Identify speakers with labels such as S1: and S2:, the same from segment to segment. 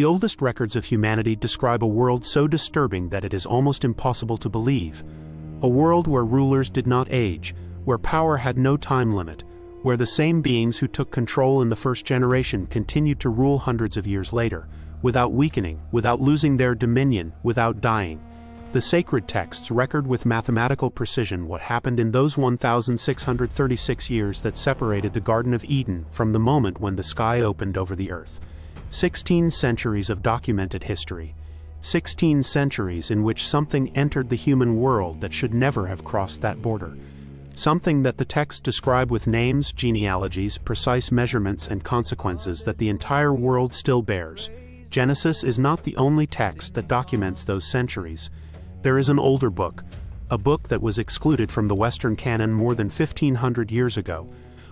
S1: The oldest records of humanity describe a world so disturbing that it is almost impossible to believe. A world where rulers did not age, where power had no time limit, where the same beings who took control in the first generation continued to rule hundreds of years later, without weakening, without losing their dominion, without dying. The sacred texts record with mathematical precision what happened in those 1,636 years that separated the Garden of Eden from the moment when the sky opened over the earth. 16 centuries of documented history. 16 centuries in which something entered the human world that should never have crossed that border. Something that the texts describe with names, genealogies, precise measurements, and consequences that the entire world still bears. Genesis is not the only text that documents those centuries. There is an older book, a book that was excluded from the Western canon more than 1,500 years ago,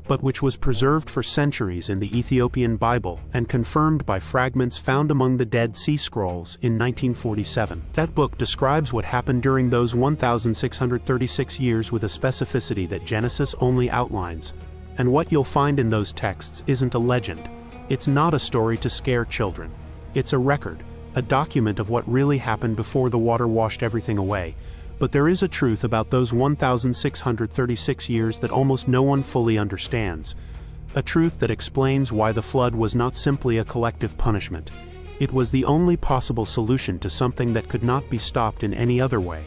S1: but which was preserved for centuries in the Ethiopian Bible and confirmed by fragments found among the Dead Sea Scrolls in 1947. That book describes what happened during those 1,636 years with a specificity that Genesis only outlines. And what you'll find in those texts isn't a legend. It's not a story to scare children. It's a record, a document of what really happened before the water washed everything away. But there is a truth about those 1,636 years that almost no one fully understands. A truth that explains why the flood was not simply a collective punishment. It was the only possible solution to something that could not be stopped in any other way.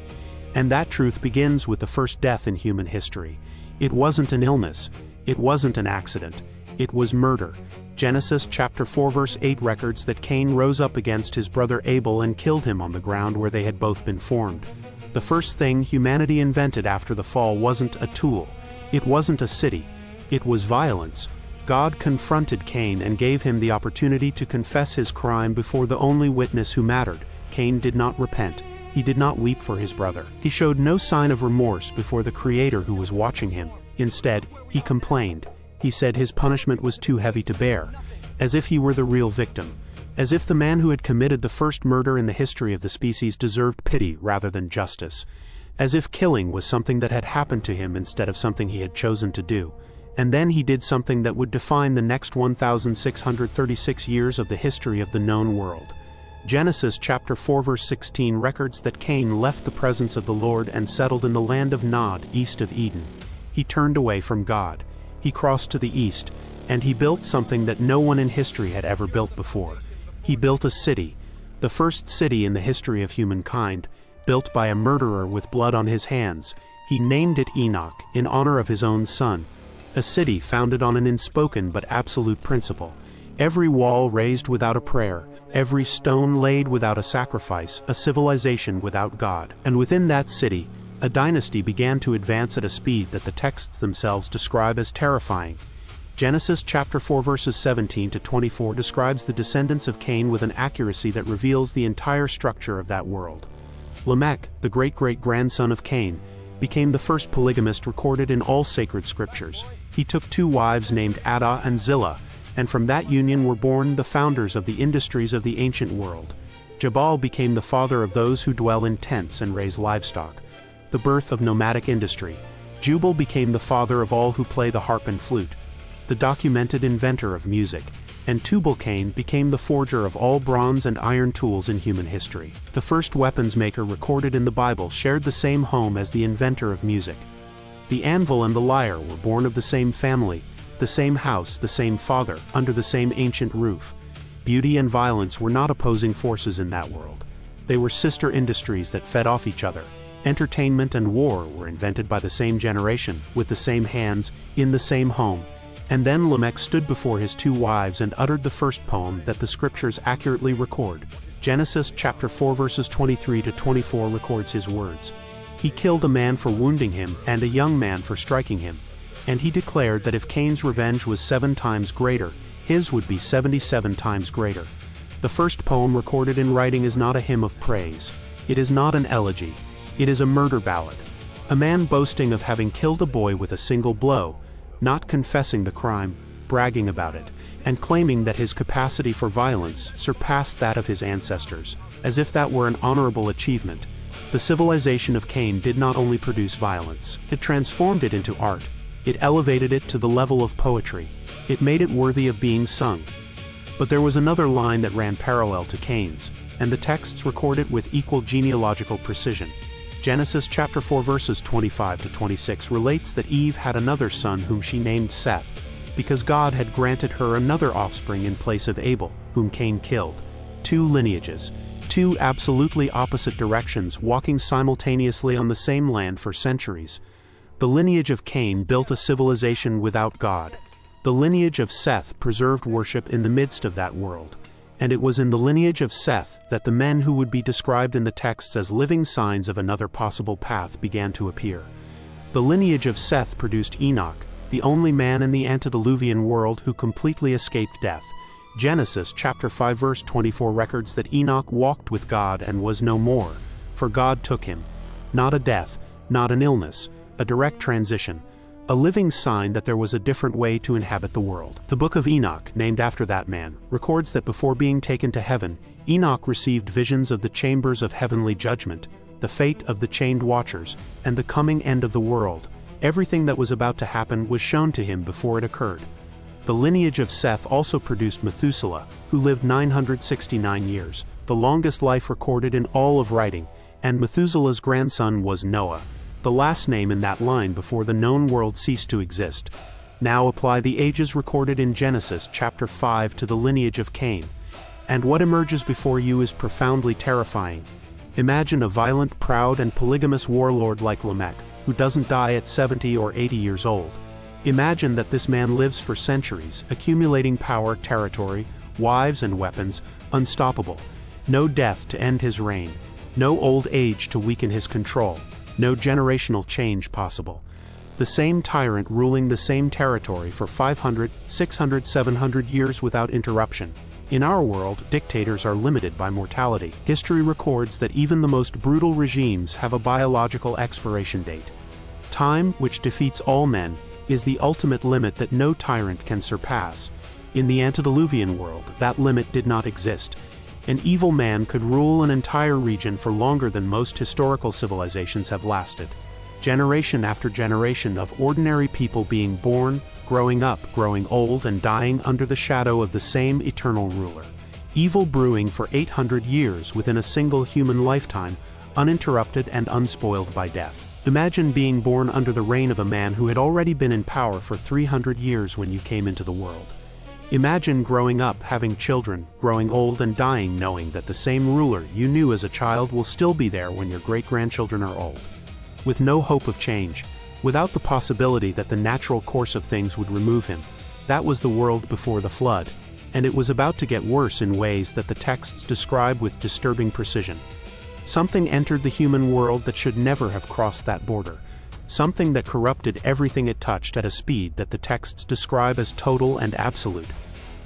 S1: And that truth begins with the first death in human history. It wasn't an illness. It wasn't an accident. It was murder. Genesis chapter 4 verse 8 records that Cain rose up against his brother Abel and killed him on the ground where they had both been formed. The first thing humanity invented after the fall wasn't a tool. It wasn't a city. It was violence. God confronted Cain and gave him the opportunity to confess his crime before the only witness who mattered. Cain did not repent. He did not weep for his brother. He showed no sign of remorse before the Creator who was watching him. Instead, he complained. He said his punishment was too heavy to bear, as if he were the real victim. As if the man who had committed the first murder in the history of the species deserved pity rather than justice. As if killing was something that had happened to him instead of something he had chosen to do. And then he did something that would define the next 1,636 years of the history of the known world. Genesis chapter 4 verse 16 records that Cain left the presence of the Lord and settled in the land of Nod, east of Eden. He turned away from God. He crossed to the east, and he built something that no one in history had ever built before. He built a city, the first city in the history of humankind, built by a murderer with blood on his hands. He named it Enoch, in honor of his own son. A city founded on an unspoken but absolute principle. Every wall raised without a prayer, every stone laid without a sacrifice, a civilization without God. And within that city, a dynasty began to advance at a speed that the texts themselves describe as terrifying. Genesis chapter 4 verses 17 to 24 describes the descendants of Cain with an accuracy that reveals the entire structure of that world. Lamech, the great-great-grandson of Cain, became the first polygamist recorded in all sacred scriptures. He took 2 wives named Adah and Zillah, and from that union were born the founders of the industries of the ancient world. Jabal became the father of those who dwell in tents and raise livestock, the birth of nomadic industry. Jubal became the father of all who play the harp and flute, the documented inventor of music, and Tubal-Cain became the forger of all bronze and iron tools in human history. The first weapons maker recorded in the Bible shared the same home as the inventor of music. The anvil and the lyre were born of the same family, the same house, the same father, under the same ancient roof. Beauty and violence were not opposing forces in that world. They were sister industries that fed off each other. Entertainment and war were invented by the same generation, with the same hands, in the same home. And then Lamech stood before his 2 wives and uttered the first poem that the scriptures accurately record. Genesis chapter 4 verses 23 to 24 records his words. He killed a man for wounding him and a young man for striking him. And he declared that if Cain's revenge was 7 times greater, his would be 77 times greater. The first poem recorded in writing is not a hymn of praise. It is not an elegy. It is a murder ballad. A man boasting of having killed a boy with a single blow, not confessing the crime, bragging about it, and claiming that his capacity for violence surpassed that of his ancestors, as if that were an honorable achievement. The civilization of Cain did not only produce violence, it transformed it into art. It elevated it to the level of poetry. It made it worthy of being sung. But there was another line that ran parallel to Cain's, and the texts record it with equal genealogical precision. Genesis chapter 4 verses 25 to 26 relates that Eve had another son whom she named Seth, because God had granted her another offspring in place of Abel, whom Cain killed. Two lineages, two absolutely opposite directions walking simultaneously on the same land for centuries. The lineage of Cain built a civilization without God. The lineage of Seth preserved worship in the midst of that world. And it was in the lineage of Seth that the men who would be described in the texts as living signs of another possible path began to appear. The lineage of Seth produced Enoch, the only man in the antediluvian world who completely escaped death. Genesis chapter 5 verse 24 records that Enoch walked with God and was no more, for God took him. Not a death, not an illness, a direct transition, a living sign that there was a different way to inhabit the world. The Book of Enoch, named after that man, records that before being taken to heaven, Enoch received visions of the chambers of heavenly judgment, the fate of the chained watchers, and the coming end of the world. Everything that was about to happen was shown to him before it occurred. The lineage of Seth also produced Methuselah, who lived 969 years, the longest life recorded in all of writing, and Methuselah's grandson was Noah, the last name in that line before the known world ceased to exist. Now apply the ages recorded in Genesis chapter 5 to the lineage of Cain, and what emerges before you is profoundly terrifying. Imagine a violent, proud, and polygamous warlord like Lamech, who doesn't die at 70 or 80 years old. Imagine that this man lives for centuries, accumulating power, territory, wives, and weapons, unstoppable. No death to end his reign, no old age to weaken his control, no generational change possible. The same tyrant ruling the same territory for 500, 600, 700 years without interruption. In our world, dictators are limited by mortality. History records that even the most brutal regimes have a biological expiration date. Time, which defeats all men, is the ultimate limit that no tyrant can surpass. In the antediluvian world, that limit did not exist. An evil man could rule an entire region for longer than most historical civilizations have lasted. Generation after generation of ordinary people being born, growing up, growing old, and dying under the shadow of the same eternal ruler. Evil brewing for 800 years within a single human lifetime, uninterrupted and unspoiled by death. Imagine being born under the reign of a man who had already been in power for 300 years when you came into the world. Imagine growing up, having children, growing old and dying knowing that the same ruler you knew as a child will still be there when your great-grandchildren are old. With no hope of change, without the possibility that the natural course of things would remove him. That was the world before the flood, and it was about to get worse in ways that the texts describe with disturbing precision. Something entered the human world that should never have crossed that border. Something that corrupted everything it touched at a speed that the texts describe as total and absolute.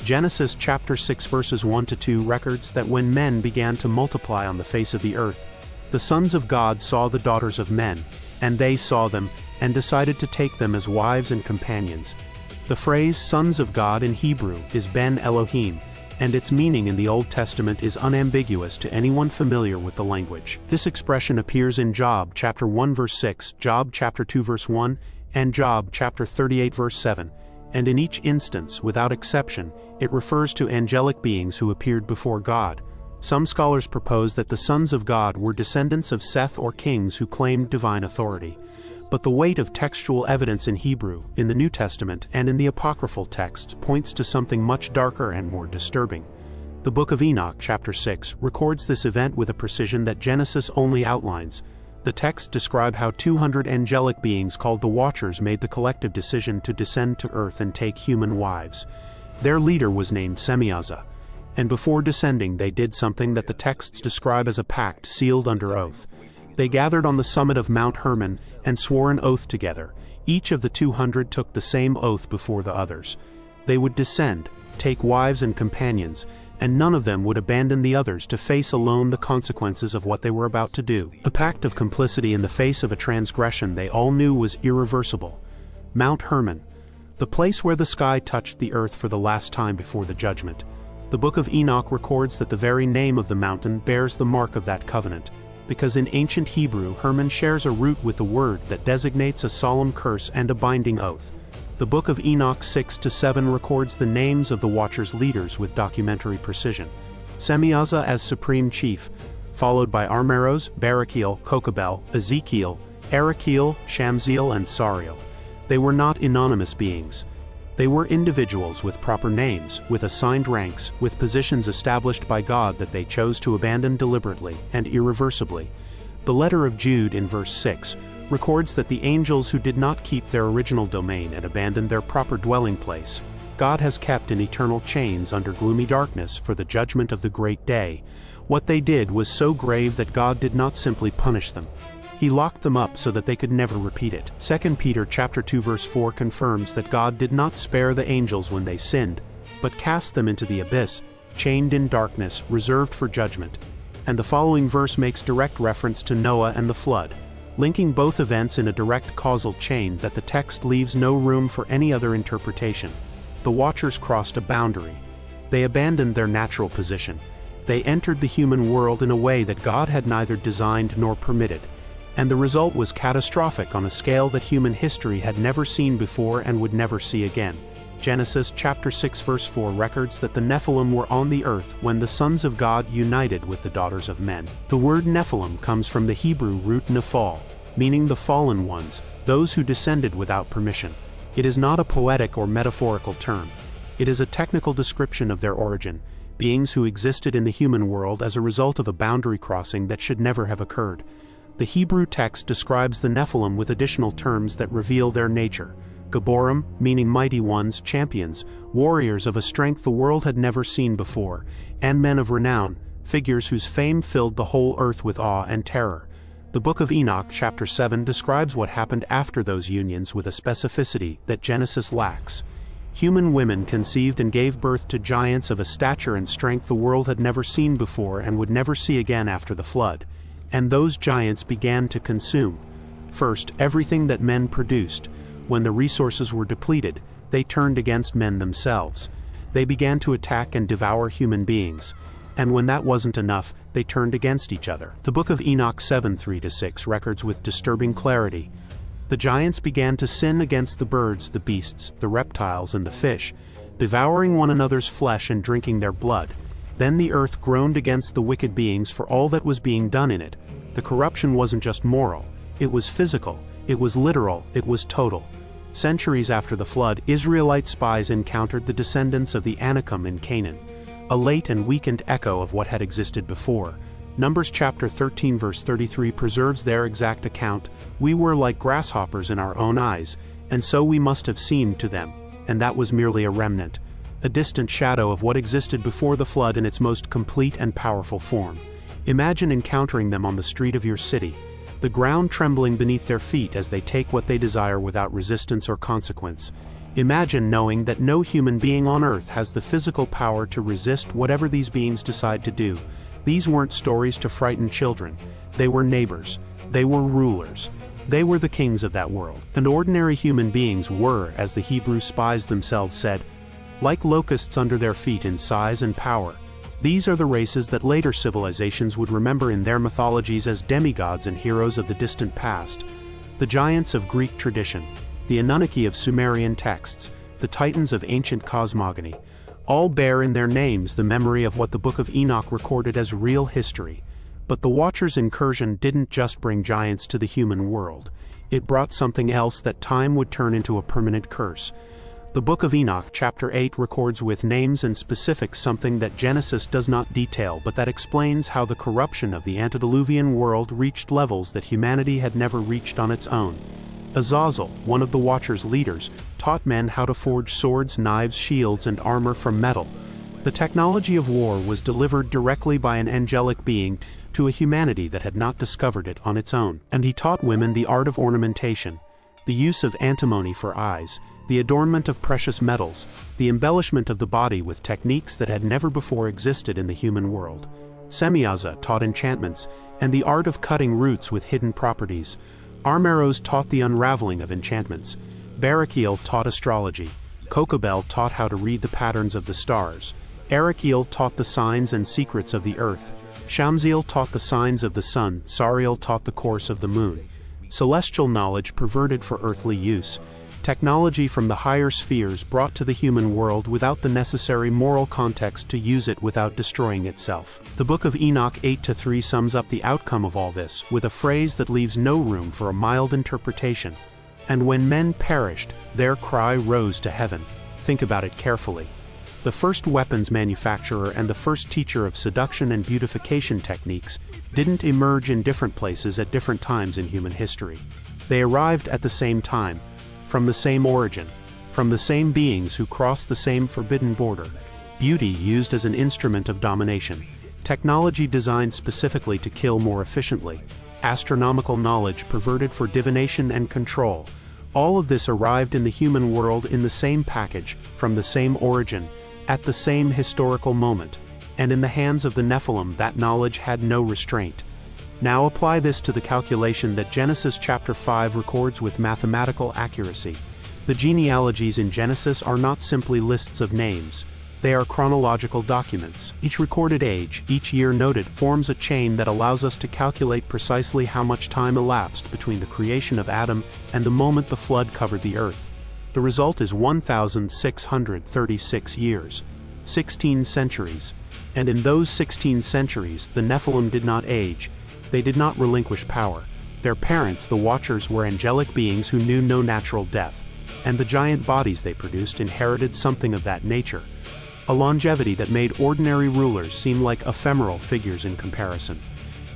S1: Genesis chapter 6 verses 1 to 2 records that when men began to multiply on the face of the earth, the sons of God saw the daughters of men, and they saw them, and decided to take them as wives and companions. The phrase sons of God in Hebrew is Ben Elohim, and its meaning in the Old Testament is unambiguous to anyone familiar with the language. This expression appears in Job chapter 1 verse 6, Job chapter 2 verse 1, and Job chapter 38 verse 7, and in each instance, without exception, it refers to angelic beings who appeared before God. Some scholars propose that the sons of God were descendants of Seth or kings who claimed divine authority. But the weight of textual evidence in Hebrew, in the New Testament, and in the apocryphal texts points to something much darker and more disturbing. The Book of Enoch, chapter 6, records this event with a precision that Genesis only outlines. The texts describe how 200 angelic beings called the Watchers made the collective decision to descend to earth and take human wives. Their leader was named Semyaza, and before descending they did something that the texts describe as a pact sealed under oath. They gathered on the summit of Mount Hermon and swore an oath together. Each of the 200 took the same oath before the others. They would descend, take wives and companions, and none of them would abandon the others to face alone the consequences of what they were about to do. A pact of complicity in the face of a transgression they all knew was irreversible. Mount Hermon, the place where the sky touched the earth for the last time before the judgment. The Book of Enoch records that the very name of the mountain bears the mark of that covenant, because in ancient Hebrew, Hermon shares a root with the word that designates a solemn curse and a binding oath. The Book of Enoch 6-7 records the names of the Watcher's leaders with documentary precision. Semyaza as supreme chief, followed by Armeros, Barakiel, Kokabel, Ezekiel, Arakiel, Shamziel, and Sariel. They were not anonymous beings. They were individuals with proper names, with assigned ranks, with positions established by God that they chose to abandon deliberately and irreversibly. The letter of Jude in verse 6 records that the angels who did not keep their original domain and abandoned their proper dwelling place, God has kept in eternal chains under gloomy darkness for the judgment of the great day. What they did was so grave that God did not simply punish them. He locked them up so that they could never repeat it. 2 Peter chapter 2 verse 4 confirms that God did not spare the angels when they sinned, but cast them into the abyss, chained in darkness, reserved for judgment. And the following verse makes direct reference to Noah and the flood, linking both events in a direct causal chain that the text leaves no room for any other interpretation. The Watchers crossed a boundary. They abandoned their natural position. They entered the human world in a way that God had neither designed nor permitted. And the result was catastrophic on a scale that human history had never seen before and would never see again. Genesis chapter 6 verse 4 records that the Nephilim were on the earth when the sons of God united with the daughters of men. The word Nephilim comes from the Hebrew root nephal, meaning the fallen ones, those who descended without permission. It is not a poetic or metaphorical term. It is a technical description of their origin, beings who existed in the human world as a result of a boundary crossing that should never have occurred. The Hebrew text describes the Nephilim with additional terms that reveal their nature. Gaborim, meaning mighty ones, champions, warriors of a strength the world had never seen before, and men of renown, figures whose fame filled the whole earth with awe and terror. The Book of Enoch chapter 7 describes what happened after those unions with a specificity that Genesis lacks. Human women conceived and gave birth to giants of a stature and strength the world had never seen before and would never see again after the flood. And those giants began to consume, first, everything that men produced. When the resources were depleted, they turned against men themselves. They began to attack and devour human beings. And when that wasn't enough, they turned against each other. The Book of Enoch 7:3-6 records with disturbing clarity. The giants began to sin against the birds, the beasts, the reptiles, and the fish, devouring one another's flesh and drinking their blood. Then the earth groaned against the wicked beings for all that was being done in it. The corruption wasn't just moral, it was physical, it was literal, it was total. Centuries after the flood, Israelite spies encountered the descendants of the Anakim in Canaan, a late and weakened echo of what had existed before. Numbers chapter 13 verse 33 preserves their exact account. We were like grasshoppers in our own eyes, and so we must have seemed to them, and that was merely a remnant, a distant shadow of what existed before the flood in its most complete and powerful form. Imagine encountering them on the street of your city, the ground trembling beneath their feet as they take what they desire without resistance or consequence. Imagine knowing that no human being on earth has the physical power to resist whatever these beings decide to do. These weren't stories to frighten children. They were neighbors. They were rulers. They were the kings of that world. And ordinary human beings were, as the Hebrew spies themselves said, like locusts under their feet in size and power. These are the races that later civilizations would remember in their mythologies as demigods and heroes of the distant past. The giants of Greek tradition, the Anunnaki of Sumerian texts, the titans of ancient cosmogony, all bear in their names the memory of what the Book of Enoch recorded as real history. But the Watcher's incursion didn't just bring giants to the human world. It brought something else that time would turn into a permanent curse. The Book of Enoch chapter 8 records with names and specifics something that Genesis does not detail, but that explains how the corruption of the antediluvian world reached levels that humanity had never reached on its own. Azazel, one of the Watcher's leaders, taught men how to forge swords, knives, shields, and armor from metal. The technology of war was delivered directly by an angelic being to a humanity that had not discovered it on its own. And he taught women the art of ornamentation, the use of antimony for eyes, the adornment of precious metals, the embellishment of the body with techniques that had never before existed in the human world. Semyaza taught enchantments and the art of cutting roots with hidden properties. Armeros taught the unraveling of enchantments. Barakiel taught astrology. Kokabel taught how to read the patterns of the stars. Arakiel taught the signs and secrets of the earth. Shamziel taught the signs of the sun. Sariel taught the course of the moon. Celestial knowledge perverted for earthly use. Technology from the higher spheres brought to the human world without the necessary moral context to use it without destroying itself. The Book of Enoch 8-3 sums up the outcome of all this with a phrase that leaves no room for a mild interpretation. And when men perished, their cry rose to heaven. Think about it carefully. The first weapons manufacturer and the first teacher of seduction and beautification techniques didn't emerge in different places at different times in human history. They arrived at the same time, from the same origin, from the same beings who crossed the same forbidden border. Beauty used as an instrument of domination. Technology designed specifically to kill more efficiently. Astronomical knowledge perverted for divination and control. All of this arrived in the human world in the same package, from the same origin, at the same historical moment, and in the hands of the Nephilim that knowledge had no restraint. Now apply this to the calculation that Genesis chapter 5 records with mathematical accuracy. The genealogies in Genesis are not simply lists of names. They are chronological documents. Each recorded age, each year noted, forms a chain that allows us to calculate precisely how much time elapsed between the creation of Adam and the moment the flood covered the earth. The result is 1,636 years, 16 centuries. And in those 16 centuries, the Nephilim did not age. They did not relinquish power. Their parents, the Watchers, were angelic beings who knew no natural death, and the giant bodies they produced inherited something of that nature, a longevity that made ordinary rulers seem like ephemeral figures in comparison.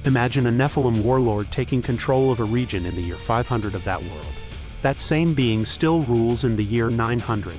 S1: Imagine a Nephilim warlord taking control of a region in the year 500 of that world. That same being still rules in the year 900,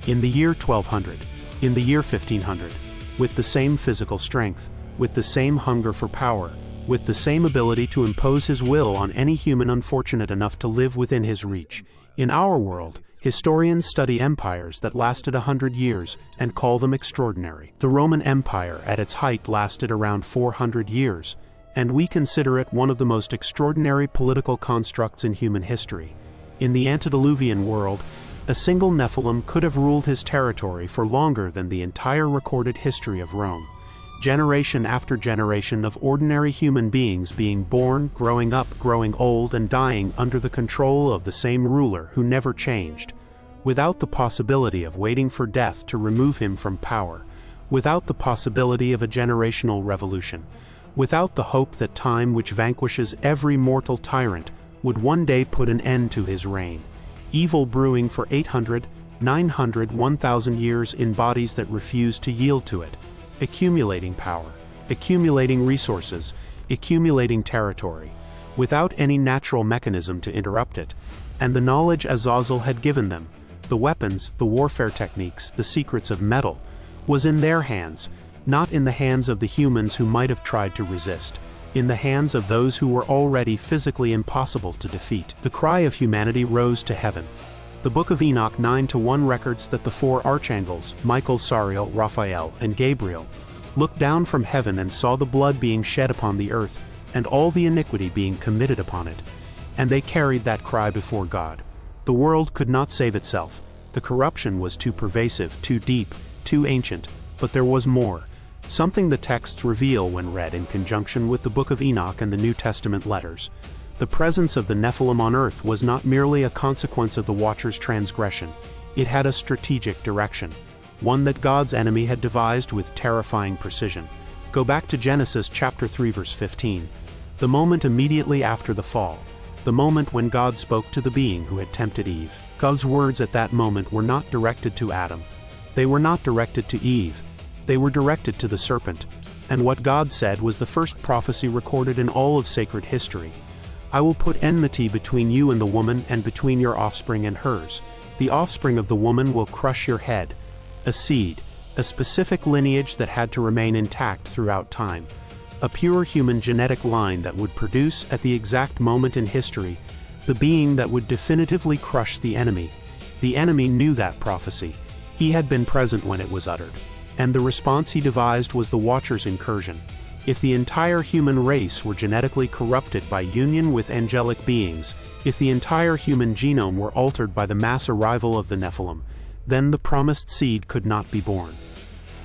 S1: in the year 1200, in the year 1500, with the same physical strength, with the same hunger for power, with the same ability to impose his will on any human unfortunate enough to live within his reach. In our world, historians study empires that lasted 100 years and call them extraordinary. The Roman Empire at its height lasted around 400 years, and we consider it one of the most extraordinary political constructs in human history. In the antediluvian world, a single Nephilim could have ruled his territory for longer than the entire recorded history of Rome. Generation after generation of ordinary human beings being born, growing up, growing old, and dying under the control of the same ruler who never changed, without the possibility of waiting for death to remove him from power, without the possibility of a generational revolution, without the hope that time, which vanquishes every mortal tyrant, would one day put an end to his reign. Evil brewing for 800, 900, 1,000 years in bodies that refused to yield to it. Accumulating power, accumulating resources, accumulating territory, without any natural mechanism to interrupt it, and the knowledge Azazel had given them, the weapons, the warfare techniques, the secrets of metal, was in their hands, not in the hands of the humans who might have tried to resist, in the hands of those who were already physically impossible to defeat. The cry of humanity rose to heaven. The Book of Enoch 9-1 records that the four archangels, Michael, Sariel, Raphael, and Gabriel, looked down from heaven and saw the blood being shed upon the earth, and all the iniquity being committed upon it. And they carried that cry before God. The world could not save itself. The corruption was too pervasive, too deep, too ancient, but there was more. Something the texts reveal when read in conjunction with the Book of Enoch and the New Testament letters. The presence of the Nephilim on earth was not merely a consequence of the Watcher's transgression. It had a strategic direction, one that God's enemy had devised with terrifying precision. Go back to Genesis chapter 3 verse 15. The moment immediately after the fall. The moment when God spoke to the being who had tempted Eve. God's words at that moment were not directed to Adam. They were not directed to Eve. They were directed to the serpent. And what God said was the first prophecy recorded in all of sacred history. I will put enmity between you and the woman, and between your offspring and hers. The offspring of the woman will crush your head. A seed, a specific lineage that had to remain intact throughout time. A pure human genetic line that would produce, at the exact moment in history, the being that would definitively crush the enemy. The enemy knew that prophecy. He had been present when it was uttered. And the response he devised was the Watcher's incursion. If the entire human race were genetically corrupted by union with angelic beings, if the entire human genome were altered by the mass arrival of the Nephilim, then the promised seed could not be born.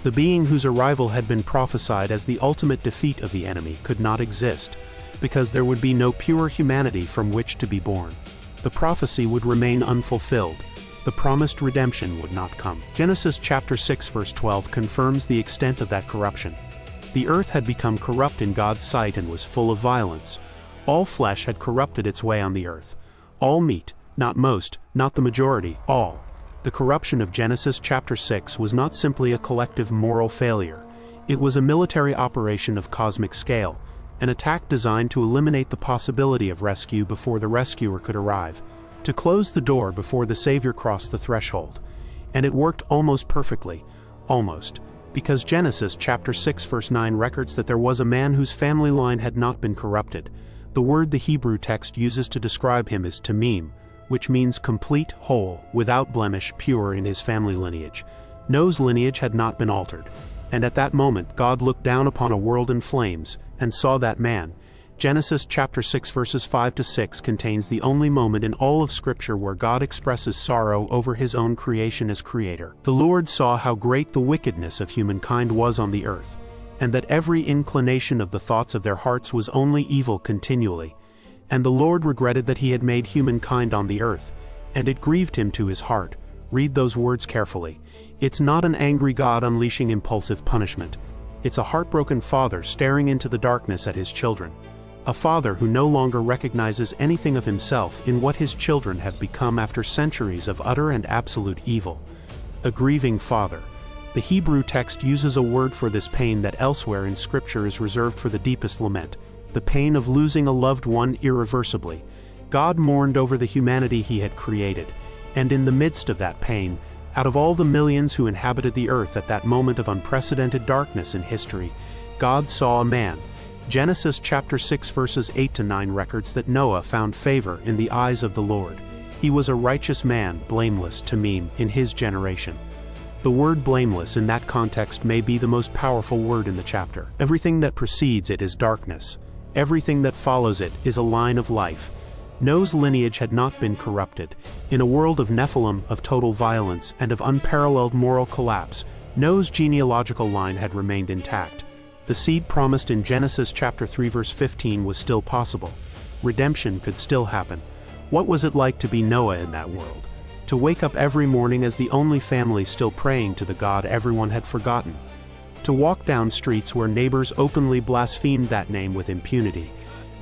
S1: The being whose arrival had been prophesied as the ultimate defeat of the enemy could not exist, because there would be no pure humanity from which to be born. The prophecy would remain unfulfilled. the promised redemption would not come. Genesis chapter 6 verse 12 confirms the extent of that corruption. The earth had become corrupt in God's sight and was full of violence. All flesh had corrupted its way on the earth. All meat, not most, not the majority, all. The corruption of Genesis chapter 6 was not simply a collective moral failure. It was a military operation of cosmic scale, an attack designed to eliminate the possibility of rescue before the rescuer could arrive, to close the door before the Savior crossed the threshold. And it worked almost perfectly, almost, because Genesis chapter 6 verse 9 records that there was a man whose family line had not been corrupted. The word the Hebrew text uses to describe him is tamim, which means complete, whole, without blemish, pure in his family lineage. Noah's lineage had not been altered, and at that moment God looked down upon a world in flames, and saw that man. Genesis chapter 6 verses 5 to 6 contains the only moment in all of Scripture where God expresses sorrow over his own creation as creator. The Lord saw how great the wickedness of humankind was on the earth, and that every inclination of the thoughts of their hearts was only evil continually. And the Lord regretted that he had made humankind on the earth, and it grieved him to his heart. Read those words carefully. It's not an angry God unleashing impulsive punishment. It's a heartbroken father staring into the darkness at his children. A father who no longer recognizes anything of himself in what his children have become after centuries of utter and absolute evil. A grieving father. The Hebrew text uses a word for this pain that elsewhere in Scripture is reserved for the deepest lament, the pain of losing a loved one irreversibly. God mourned over the humanity he had created, and in the midst of that pain, out of all the millions who inhabited the earth at that moment of unprecedented darkness in history, God saw a man. Genesis chapter 6 verses 8 to 9 records that Noah found favor in the eyes of the Lord. He was a righteous man, blameless, tamim, in his generation. The word blameless in that context may be the most powerful word in the chapter. Everything that precedes it is darkness. Everything that follows it is a line of life. Noah's lineage had not been corrupted. In a world of Nephilim, of total violence, and of unparalleled moral collapse, Noah's genealogical line had remained intact. The seed promised in Genesis chapter 3 verse 15 was still possible. Redemption could still happen. What was it like to be Noah in that world? To wake up every morning as the only family still praying to the God everyone had forgotten. To walk down streets where neighbors openly blasphemed that name with impunity.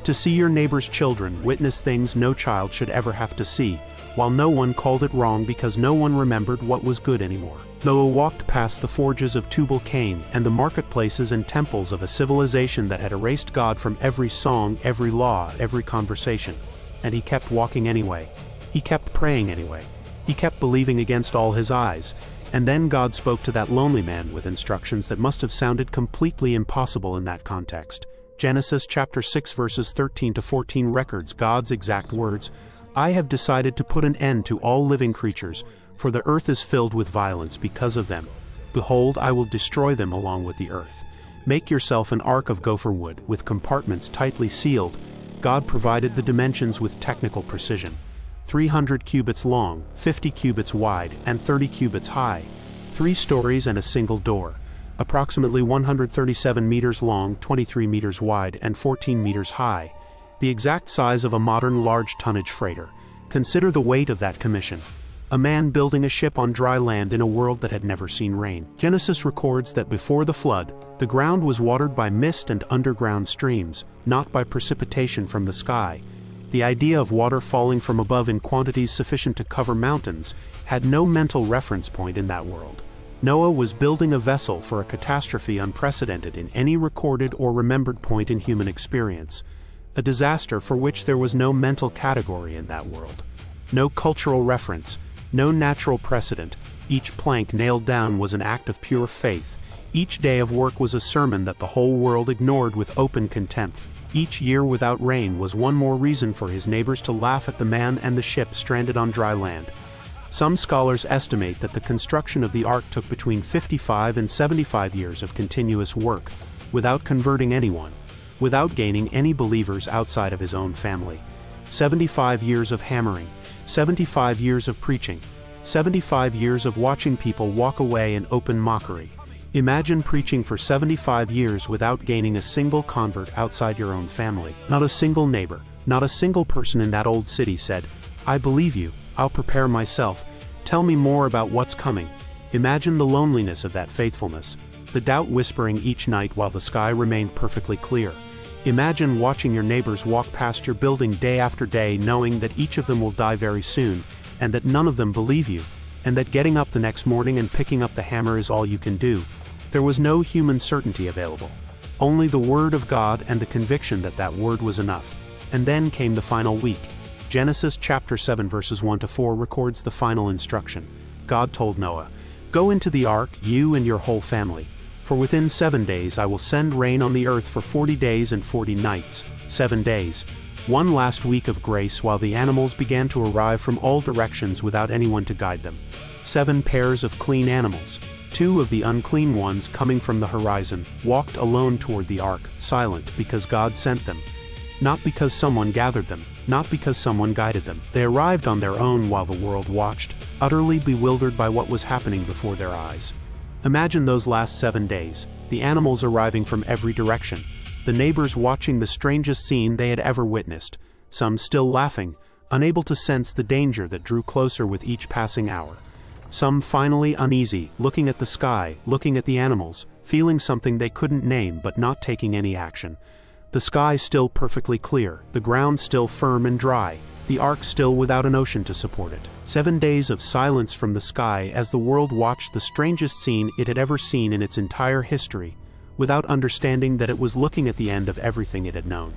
S1: To see your neighbor's children witness things no child should ever have to see, while no one called it wrong because no one remembered what was good anymore. Noah walked past the forges of Tubal-Cain and the marketplaces and temples of a civilization that had erased God from every song, every law, every conversation. And he kept walking anyway. He kept praying anyway. He kept believing against all his eyes. And then God spoke to that lonely man with instructions that must have sounded completely impossible in that context. Genesis chapter 6 verses 13 to 14 records God's exact words, "I have decided to put an end to all living creatures, for the earth is filled with violence because of them. Behold, I will destroy them along with the earth. Make yourself an ark of gopher wood, with compartments tightly sealed." God provided the dimensions with technical precision. 300 cubits long, 50 cubits wide, and 30 cubits high. 3 stories and a single door. Approximately 137 meters long, 23 meters wide, and 14 meters high. The exact size of a modern large tonnage freighter. Consider the weight of that commission. A man building a ship on dry land in a world that had never seen rain. Genesis records that before the flood, the ground was watered by mist and underground streams, not by precipitation from the sky. The idea of water falling from above in quantities sufficient to cover mountains had no mental reference point in that world. Noah was building a vessel for a catastrophe unprecedented in any recorded or remembered point in human experience. A disaster for which there was no mental category in that world. No cultural reference, no natural precedent. Each plank nailed down was an act of pure faith. Each day of work was a sermon that the whole world ignored with open contempt. Each year without rain was one more reason for his neighbors to laugh at the man and the ship stranded on dry land. Some scholars estimate that the construction of the ark took between 55 and 75 years of continuous work, without converting anyone, without gaining any believers outside of his own family. 75 years of hammering, 75 years of preaching, 75 years of watching people walk away in open mockery. Imagine preaching for 75 years without gaining a single convert outside your own family. Not a single neighbor, not a single person in that old city said, "I believe you, I'll prepare myself." Tell me more about what's coming. Imagine the loneliness of that faithfulness, the doubt whispering each night while the sky remained perfectly clear. Imagine watching your neighbors walk past your building day after day, knowing that each of them will die very soon, and that none of them believe you, and that getting up the next morning and picking up the hammer is all you can do. There was no human certainty available. Only the word of God and the conviction that that word was enough. And then came the final week. Genesis chapter 7 verses 1 to 4 records the final instruction. God told Noah, "Go into the ark, you and your whole family. For within 7 days I will send rain on the earth for 40 days and 40 nights, 7 days. One last week of grace while the animals began to arrive from all directions without anyone to guide them. 7 pairs of clean animals. 2 of the unclean ones coming from the horizon walked alone toward the ark, silent because God sent them. Not because someone gathered them, not because someone guided them. They arrived on their own while the world watched, utterly bewildered by what was happening before their eyes. Imagine those last 7 days, the animals arriving from every direction, the neighbors watching the strangest scene they had ever witnessed, some still laughing, unable to sense the danger that drew closer with each passing hour. Some finally uneasy, looking at the sky, looking at the animals, feeling something they couldn't name but not taking any action. The sky still perfectly clear, the ground still firm and dry, the ark still without an ocean to support it. 7 days of silence from the sky as the world watched the strangest scene it had ever seen in its entire history, without understanding that it was looking at the end of everything it had known.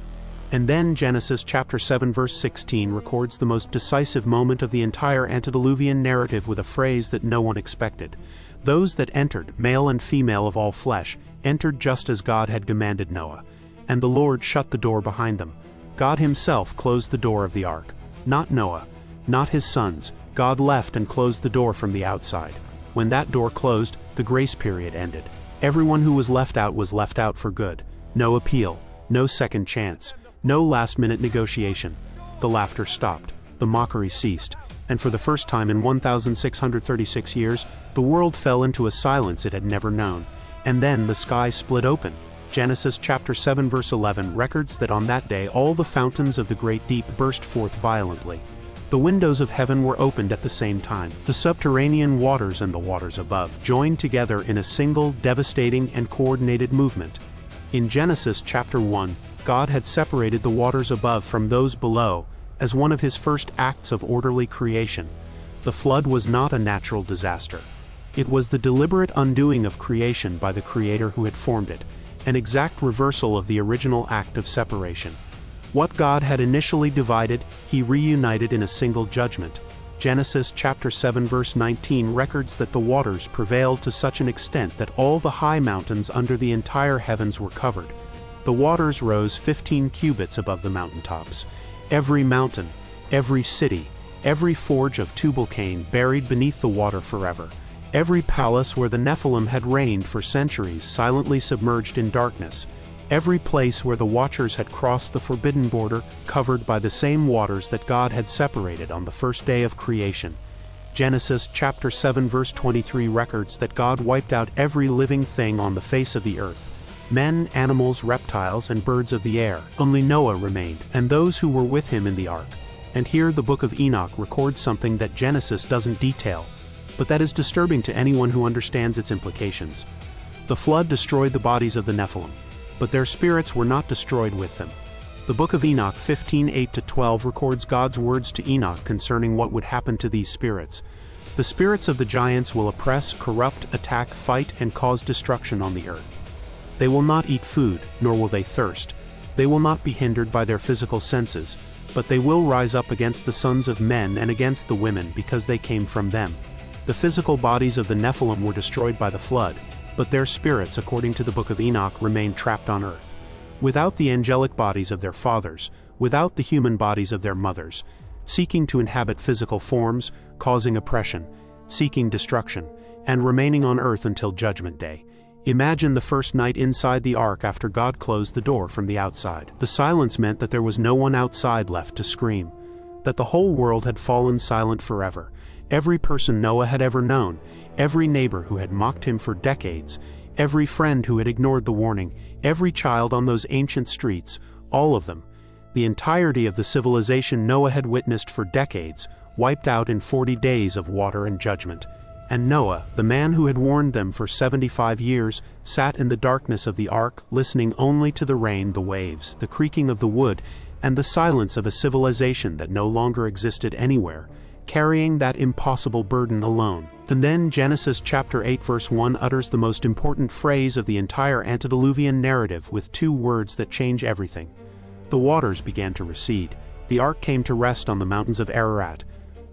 S1: And then Genesis chapter 7 verse 16 records the most decisive moment of the entire antediluvian narrative with a phrase that no one expected. Those that entered, male and female of all flesh, entered just as God had commanded Noah. And the Lord shut the door behind them. God himself closed the door of the ark. Not Noah, not his sons. God left and closed the door from the outside. When that door closed, the grace period ended. Everyone who was left out for good. No appeal, no second chance, no last-minute negotiation. The laughter stopped, the mockery ceased, and for the first time in 1,636 years, the world fell into a silence it had never known. And then the sky split open. Genesis chapter 7 verse 11 records that on that day all the fountains of the great deep burst forth violently. The windows of heaven were opened at the same time. The subterranean waters and the waters above joined together in a single, devastating, and coordinated movement. In Genesis chapter 1, God had separated the waters above from those below as one of his first acts of orderly creation. The flood was not a natural disaster. It was the deliberate undoing of creation by the Creator who had formed it, an exact reversal of the original act of separation. What God had initially divided, he reunited in a single judgment. Genesis chapter 7 verse 19 records that the waters prevailed to such an extent that all the high mountains under the entire heavens were covered. The waters rose 15 cubits above the mountaintops. Every mountain, every city, every forge of Tubal-Cain buried beneath the water forever. Every palace where the Nephilim had reigned for centuries silently submerged in darkness. Every place where the watchers had crossed the forbidden border covered by the same waters that God had separated on the first day of creation. Genesis chapter 7 verse 23 records that God wiped out every living thing on the face of the earth. Men, animals, reptiles, and birds of the air. Only Noah remained, and those who were with him in the ark. And here the Book of Enoch records something that Genesis doesn't detail, but that is disturbing to anyone who understands its implications. The flood destroyed the bodies of the Nephilim, but their spirits were not destroyed with them. The Book of Enoch 15:8-12 records God's words to Enoch concerning what would happen to these spirits. The spirits of the giants will oppress, corrupt, attack, fight, and cause destruction on the earth. They will not eat food, nor will they thirst. They will not be hindered by their physical senses, but they will rise up against the sons of men and against the women because they came from them. The physical bodies of the Nephilim were destroyed by the flood, but their spirits, according to the Book of Enoch, remained trapped on earth. Without the angelic bodies of their fathers, without the human bodies of their mothers, seeking to inhabit physical forms, causing oppression, seeking destruction, and remaining on earth until Judgment Day. Imagine the first night inside the ark after God closed the door from the outside. The silence meant that there was no one outside left to scream, that the whole world had fallen silent forever. Every person Noah had ever known, every neighbor who had mocked him for decades, every friend who had ignored the warning, every child on those ancient streets, all of them, the entirety of the civilization Noah had witnessed for decades, wiped out in 40 days of water and judgment. And Noah, the man who had warned them for 75 years, sat in the darkness of the ark, listening only to the rain, the waves, the creaking of the wood, and the silence of a civilization that no longer existed anywhere, carrying that impossible burden alone. And then Genesis chapter 8 verse 1 utters the most important phrase of the entire antediluvian narrative with two words that change everything. The waters began to recede. The ark came to rest on the mountains of Ararat.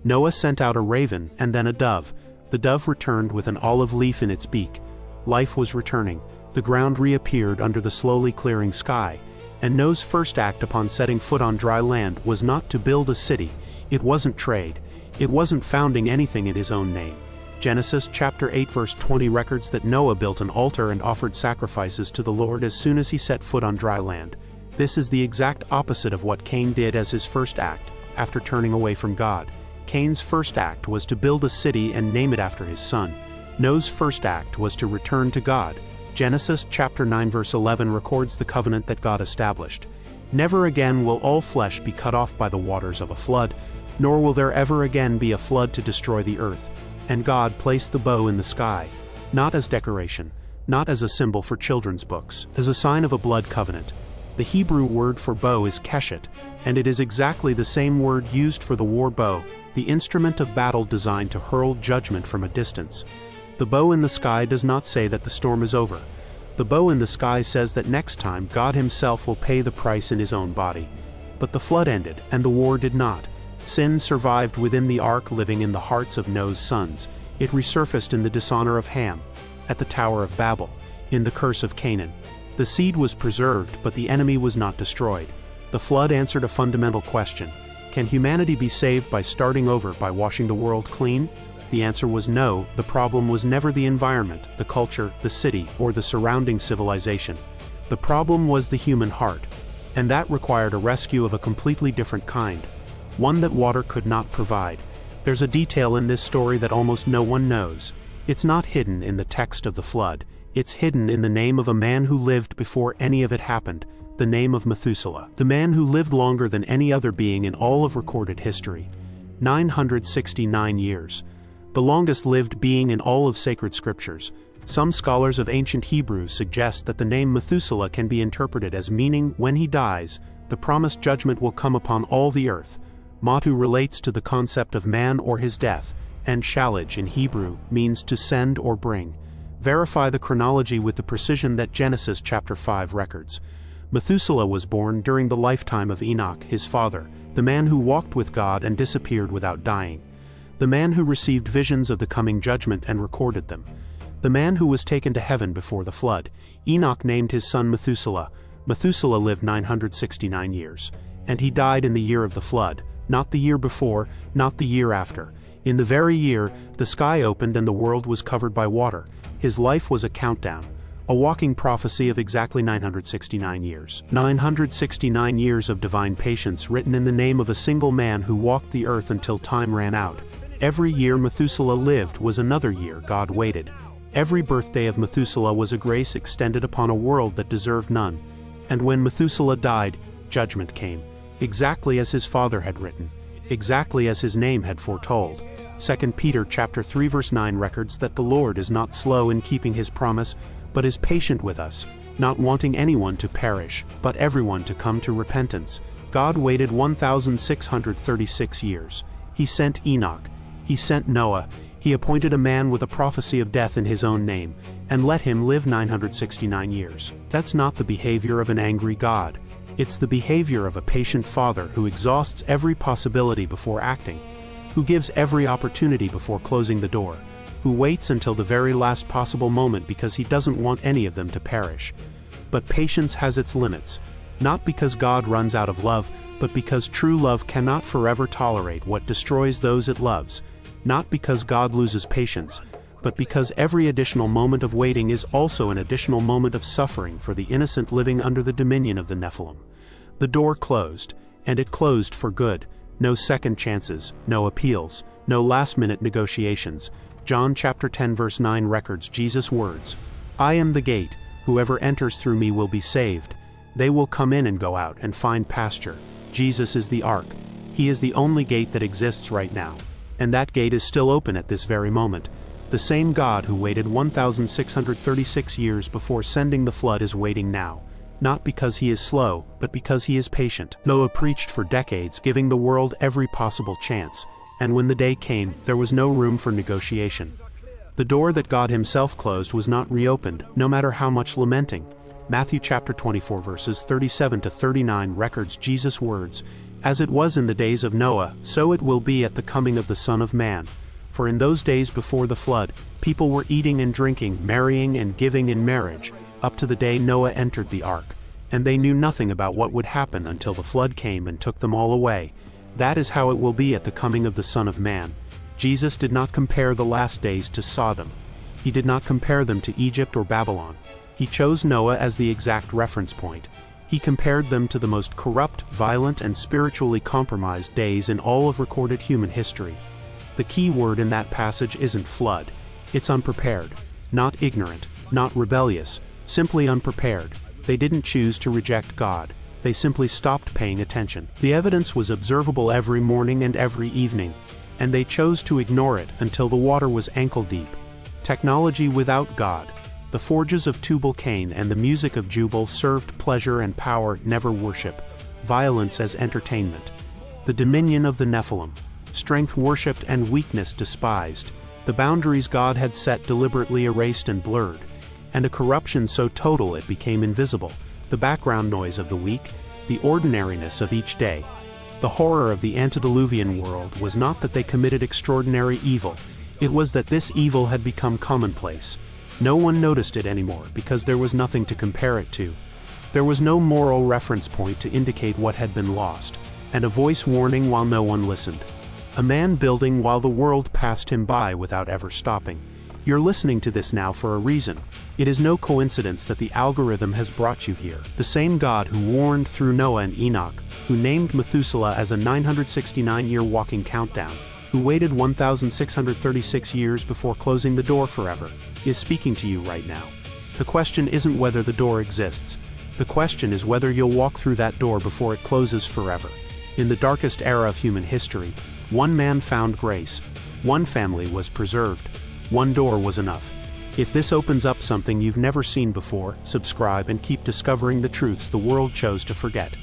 S1: Noah sent out a raven and then a dove. The dove returned with an olive leaf in its beak. Life was returning. The ground reappeared under the slowly clearing sky. And Noah's first act upon setting foot on dry land was not to build a city. It wasn't trade. It wasn't founding anything in his own name. Genesis chapter 8 verse 20 records that Noah built an altar and offered sacrifices to the Lord as soon as he set foot on dry land. This is the exact opposite of what Cain did as his first act, after turning away from God. Cain's first act was to build a city and name it after his son. Noah's first act was to return to God. Genesis chapter 9 verse 11 records the covenant that God established. Never again will all flesh be cut off by the waters of a flood, nor will there ever again be a flood to destroy the earth. And God placed the bow in the sky, not as decoration, not as a symbol for children's books, as a sign of a blood covenant. The Hebrew word for bow is keshet, and it is exactly the same word used for the war bow, the instrument of battle designed to hurl judgment from a distance. The bow in the sky does not say that the storm is over. The bow in the sky says that next time God himself will pay the price in his own body. But the flood ended, and the war did not. Sin survived within the ark, living in the hearts of Noah's sons. It resurfaced in the dishonor of Ham, at the Tower of Babel, in the curse of Canaan. The seed was preserved, but the enemy was not destroyed. The flood answered a fundamental question. Can humanity be saved by starting over, by washing the world clean? The answer was no. The problem was never the environment, the culture, the city, or the surrounding civilization. The problem was the human heart, and that required a rescue of a completely different kind, one that water could not provide. There's a detail in this story that almost no one knows. It's not hidden in the text of the flood. It's hidden in the name of a man who lived before any of it happened, the name of Methuselah, the man who lived longer than any other being in all of recorded history. 969 years. The longest-lived being in all of sacred scriptures. Some scholars of ancient Hebrew suggest that the name Methuselah can be interpreted as meaning, when he dies, the promised judgment will come upon all the earth. Matu relates to the concept of man or his death, and shalaj in Hebrew means to send or bring. Verify the chronology with the precision that Genesis chapter 5 records. Methuselah was born during the lifetime of Enoch, his father, the man who walked with God and disappeared without dying. The man who received visions of the coming judgment and recorded them. The man who was taken to heaven before the flood. Enoch named his son Methuselah. Methuselah lived 969 years. And he died in the year of the flood, not the year before, not the year after. In the very year, the sky opened and the world was covered by water. His life was a countdown, a walking prophecy of exactly 969 years. 969 years of divine patience written in the name of a single man who walked the earth until time ran out. Every year Methuselah lived was another year God waited. Every birthday of Methuselah was a grace extended upon a world that deserved none. And when Methuselah died, judgment came, exactly as his father had written, exactly as his name had foretold. 2 Peter chapter 3 verse 9 records that the Lord is not slow in keeping his promise, but is patient with us, not wanting anyone to perish, but everyone to come to repentance. God waited 1,636 years. He sent Enoch. He sent Noah. He appointed a man with a prophecy of death in his own name, and let him live 969 years. That's not the behavior of an angry God. It's the behavior of a patient father who exhausts every possibility before acting, who gives every opportunity before closing the door, who waits until the very last possible moment because he doesn't want any of them to perish. But patience has its limits, not because God runs out of love, but because true love cannot forever tolerate what destroys those it loves, not because God loses patience, but because every additional moment of waiting is also an additional moment of suffering for the innocent living under the dominion of the Nephilim. The door closed, and it closed for good. No second chances, no appeals, no last-minute negotiations. John chapter 10 verse 9 records Jesus' words, "I am the gate, whoever enters through me will be saved. They will come in and go out and find pasture." Jesus is the ark. He is the only gate that exists right now. And that gate is still open at this very moment. The same God who waited 1,636 years before sending the flood is waiting now. Not because he is slow, but because he is patient. Noah preached for decades, giving the world every possible chance. And when the day came, there was no room for negotiation. The door that God himself closed was not reopened, no matter how much lamenting. Matthew chapter 24 verses 37 to 39 records Jesus' words, "As it was in the days of Noah, so it will be at the coming of the Son of Man. For in those days before the flood, people were eating and drinking, marrying and giving in marriage, up to the day Noah entered the ark. And they knew nothing about what would happen until the flood came and took them all away. That is how it will be at the coming of the Son of Man." Jesus did not compare the last days to Sodom. He did not compare them to Egypt or Babylon. He chose Noah as the exact reference point. He compared them to the most corrupt, violent, and spiritually compromised days in all of recorded human history. The key word in that passage isn't flood. It's unprepared. Not ignorant, not rebellious, simply unprepared. They didn't choose to reject God. They simply stopped paying attention. The evidence was observable every morning and every evening, and they chose to ignore it until the water was ankle-deep. Technology without God, the forges of Tubal-Cain and the music of Jubal served pleasure and power, never worship, violence as entertainment. The dominion of the Nephilim, strength worshipped and weakness despised. The boundaries God had set deliberately erased and blurred, and a corruption so total it became invisible. The background noise of the week, the ordinariness of each day. The horror of the antediluvian world was not that they committed extraordinary evil, it was that this evil had become commonplace. No one noticed it anymore because there was nothing to compare it to. There was no moral reference point to indicate what had been lost, and a voice warning while no one listened. A man building while the world passed him by without ever stopping. You're listening to this now for a reason. It is no coincidence that the algorithm has brought you here. The same God who warned through Noah and Enoch, who named Methuselah as a 969-year walking countdown, who waited 1,636 years before closing the door forever, is speaking to you right now. The question isn't whether the door exists. The question is whether you'll walk through that door before it closes forever. In the darkest era of human history, one man found grace. One family was preserved. One door was enough. If this opens up something you've never seen before, subscribe and keep discovering the truths the world chose to forget.